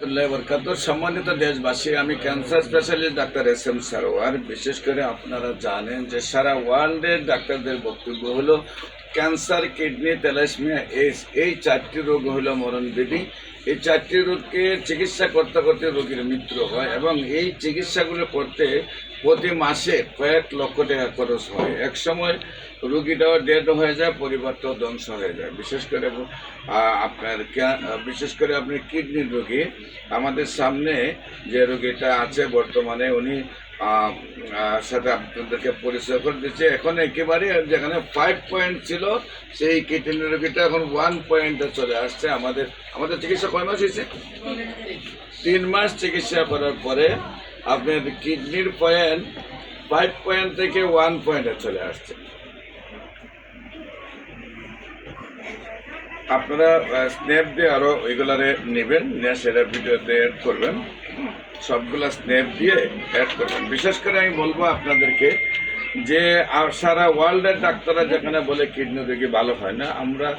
সম্মানিত দেশবাসী, আমি cancer specialist doctor SM Sarwar. বিশেষ করে আপনারা জানেন যে সারা ওয়ার্ল্ডের ডাক্তারদের বক্তব্য হলো ক্যান্সার, কিডনি, থ্যালাসেমিয়া, এইডস, এই চারটি রোগ হলো মরণব্যাধি। এই চারটি রোগকে চিকিৎসা করতে করতে রোগীর মৃত্যু হয় এবং এই চিকিৎসাগুলো করতে প্রতি মাসে কয়েক লক্ষ টাকা খরচ হয়। এক সময় রুগীটাও ডেড হয়ে যায়, পরিবারটাও ধ্বংস হয়ে যায়। বিশেষ করে আপনার কিডনির রোগী, আমাদের সামনে যে রোগীটা আছে বর্তমানে, উনি সাথে আপনাদেরকে পরিচয় করে দিচ্ছে। এখন একেবারে যেখানে 5 পয়েন্ট ছিল সেই কিডনি রোগীটা এখন 1 পয়েন্টে চলে আসছে। আমাদের চিকিৎসা কয় মাস হয়েছে? 3 মাস চিকিৎসা করার পরে আপনার কিডনির পয়েন্ট 5 পয়েন্ট থেকে 1 পয়েন্টে চলে আসছে। আপনারা স্ন্যাপ দিয়ে আরও ওইগুলারে নেবেন, নিয়ে সেটা ভিডিওতে অ্যাড করবেন, সবগুলা স্ন্যাপ দিয়ে অ্যাড করবেন। বিশেষ করে আমি বলবো আপনাদেরকে যে সারা ওয়ার্ল্ডের ডাক্তাররা যেখানে বলে কিডনি রোগী ভালো হয় না, আমরা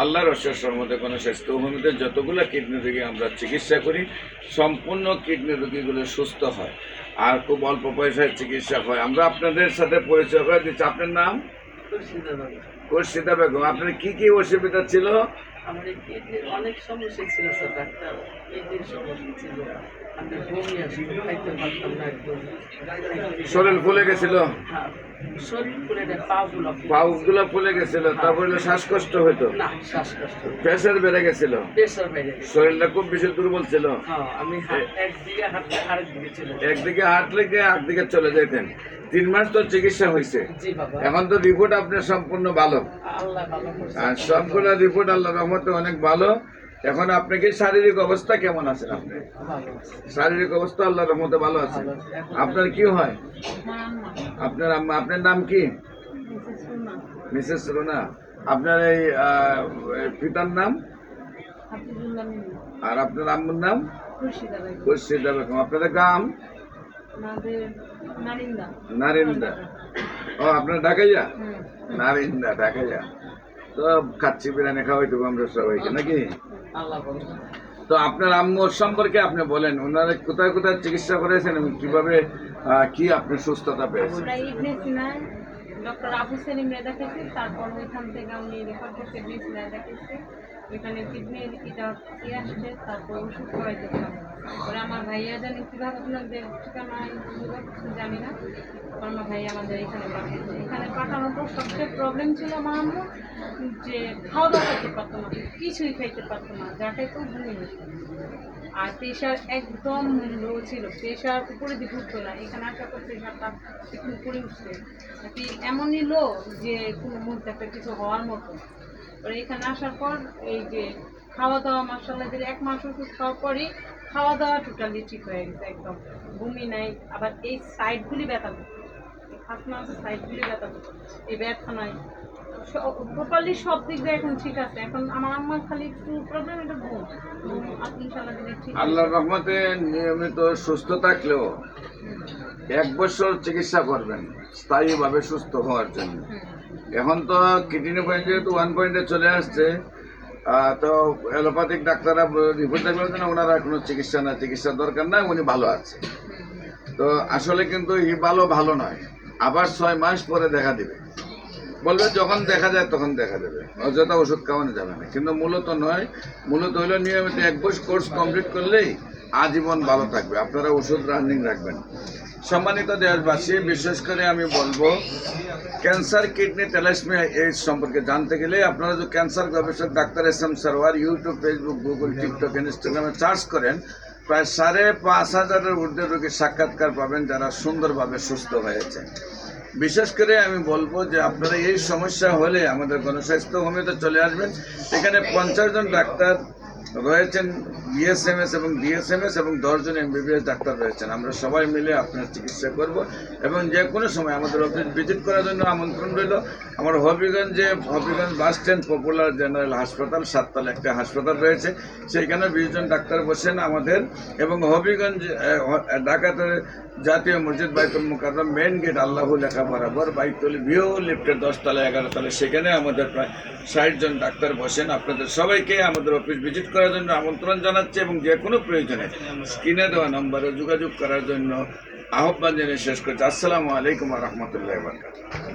আল্লাহর অশেষ রহমতে কোনো স্বাস্থ্যভূমিতে যতগুলো কিডনি রোগী আমরা চিকিৎসা করি, সম্পূর্ণ কিডনি রোগীগুলো সুস্থ হয় আর খুব অল্প পয়সায় চিকিৎসা হয়। আমরা আপনাদের সাথে পরিচয় করে দিচ্ছি। আপনার নাম? খুরশিদা বেগম। আপনার কি কি অসুবিধা ছিল? আমার কিডনির অনেক সমস্যা ছিল স্যার ডাক্তার। কিডনির সমস্যা ছিল, আমি বমি আসতো, খাইতে পারতাম না একদম। শরীর ফুলে গেছিল? হ্যাঁ, শরীর ফুলে না, পাগুলো ফুলে গেছিল। তারপরে শ্বাসকষ্ট হইতো? না, শ্বাসকষ্ট। প্রেশার বেড়ে গেছিল? প্রেশার বেড়ে গেছে। শরীরটা খুব বেশি দুর্বল ছিল? হ্যাঁ, আমি একদিকে হাঁটলে আরেকদিকে ছিল। একদিকে হাঁটলে গিয়ে আরেকদিকে চলে যেতেন। 3 মাস তো চিকিৎসা হয়েছে, এখন তো রিপোর্ট আপনার সম্পূর্ণ ভালো। আর সবগুলো রিপোর্ট আল্লাহ রহমতে অনেক ভালো। এখন আপনাকে শারীরিক অবস্থা কেমন আছেন? আপনি শারীরিক অবস্থা আল্লাহ রহমতে ভালো আছে। আপনার কি হয়? আপনার নাম কি? মিসেস রুনা। আপনার এই পিতার নাম? আর আপনার আম্মুর নাম? খুরশিদা বেগম। আপনাদের গ্রাম? নারিন্দা। ও, আপনার ঢাকাইয়া? নারিন্দা, ঢাকাইয়া। তো খাচ্ছি, বিরিয়ানি খাওয়াইতে আমরা সবাইকে নাকি? তো আপনার আম্মুর সম্পর্কে আপনি বলেন, ওনারা কোথায় কোথায় চিকিৎসা করেছেন এবং কিভাবে কি আপনি সুস্থতা পেয়েছেন? ডক্টর আবু সেলিমরে দেখাইছি, তারপর ওইখান থেকে আমি রেফার করতে দিয়েছিলাম, দেখাইছি ওইখানে কিডনির আসছে, তারপর ওষুধ খাওয়াইতেছিলাম। পরে আমার ভাইয়া জানি কীভাবে আপনাদের ঠিকানা জানি না, আমার ভাইয়া আমাদের এখানে পাঠিয়েছে। এখানে পাঠানোর পর সবচেয়ে প্রবলেম ছিল আমার আম্মু, যে খাওয়া দাওয়া করতে পারতো না, কিছুই খাইতে পারতো না, যা খাইতেও ভুলে যেত। আর প্রেশার একদম লো ছিল, প্রেশার উপরে দিকে উঠতো না। এখানে আসার পর প্রেশারটা একটু উপরে উঠছে, এমনই লো যে কোনো মুহূর্তে একটা কিছু হওয়ার মতো। পরে এখানে আসার পর এই যে খাওয়া দাওয়া, মাসাল্লাহ 1 মাস ওষুধ খাওয়ার পরই খাওয়া দাওয়া টোটালি ঠিক হয়ে গেছে, একদম বমি নাই। আবার এই সাইডগুলি ব্যথা করতো, খাসনা আছে, সাইডগুলি ব্যথা করতো, এই ব্যথা নাই, প্রপারলি সব দিক দিয়ে এখন ঠিক আছে। এখন আমার আম্মার খালি একটু প্রবলেম, এটা ঘুম। ইনশাআল্লাহ দিলে ঠিক। আল্লাহর রহমতে নিয়মিত সুস্থ থাকলেও 1 বছর চিকিৎসা করবেন স্থায়ীভাবে সুস্থ হওয়ার জন্য। এখন তো কিডনি পয়েন্ট যেহেতু 1 পয়েন্টে চলে আসছে, তো অ্যালোপ্যাথিক ডাক্তাররা রিপোর্ট দেখলেন না ওনারা কোনো চিকিৎসার দরকার নাই, উনি ভালো আছে। তো আসলে কিন্তু এই ভালো নয়, আবার 6 মাস পরে দেখা দিবে, বলবে যখন দেখা যায় তখন দেখা দেবে, অযথা ওষুধ খাওয়ানো যাবে না। কিন্তু মূলত নয়, মূলত হইল নিয়মিত 1 বছর কোর্স কমপ্লিট করলেই আজীবন ভালো থাকবে। আপনারা ওষুধ রানিং রাখবেন। সম্মানিত দেশবাসী, বিশেষ করে আমি বলবো ক্যান্সার, কিডনি, থ্যালাসেমিয়া, এইডস সম্পর্কে জানতে গেলে আপনারা যদি ক্যান্সার গবেষক doctor SM Sarwar YouTube, Facebook, Google, TikTok, ইনস্টাগ্রামে সার্চ করেন, প্রায় 5,500-এর ঊর্ধ্বে রোগীর সাক্ষাৎকার পাবেন যারা সুন্দরভাবে সুস্থ হয়েছে। বিশেষ করে আমি বলবো যে আপনারা এই সমস্যা হলে আমাদের গণস্বাস্থ্য হোমিওতে চলে আসবেন। এখানে 50 জন ডাক্তার রয়েছেন, BSMS এবং DSMS, এবং 10 জন MBBS ডাক্তার রয়েছেন। আমরা সবাই মিলে আপনার চিকিৎসা করব এবং যে কোনো সময় আমাদের অফিস ভিজিট করার জন্য আমন্ত্রণ রইল। আমার Habiganj bus stand popular general হাসপাতাল, 7 তলা একটা হাসপাতাল রয়েছে, সেইখানে 20 জন ডাক্তার বসেন আমাদের। এবং হবিগঞ্জ ঢাকাতে জাতীয় মসজিদ বাইতুল মুকাররম মেন গেট আল্লাহু লেখা বরাবর বাইতুল ভিউ লিফটের 10 তলা 11 তলা, সেখানে আমাদের প্রায় 60 জন ডাক্তার বসেন। আপনাদের সবাইকে আমাদের অফিস ভিজিট করার জন্য আমন্ত্রণ জানাচ্ছি এবং যে কোনো প্রয়োজনে স্ক্রিনে দেওয়া নম্বরে যোগাযোগ করার জন্য আহ্বান জানিয়ে শেষ করছি। আসসালামু আলাইকুম ওয়া রাহমাতুল্লাহি ওয়া বারাকাতুহু।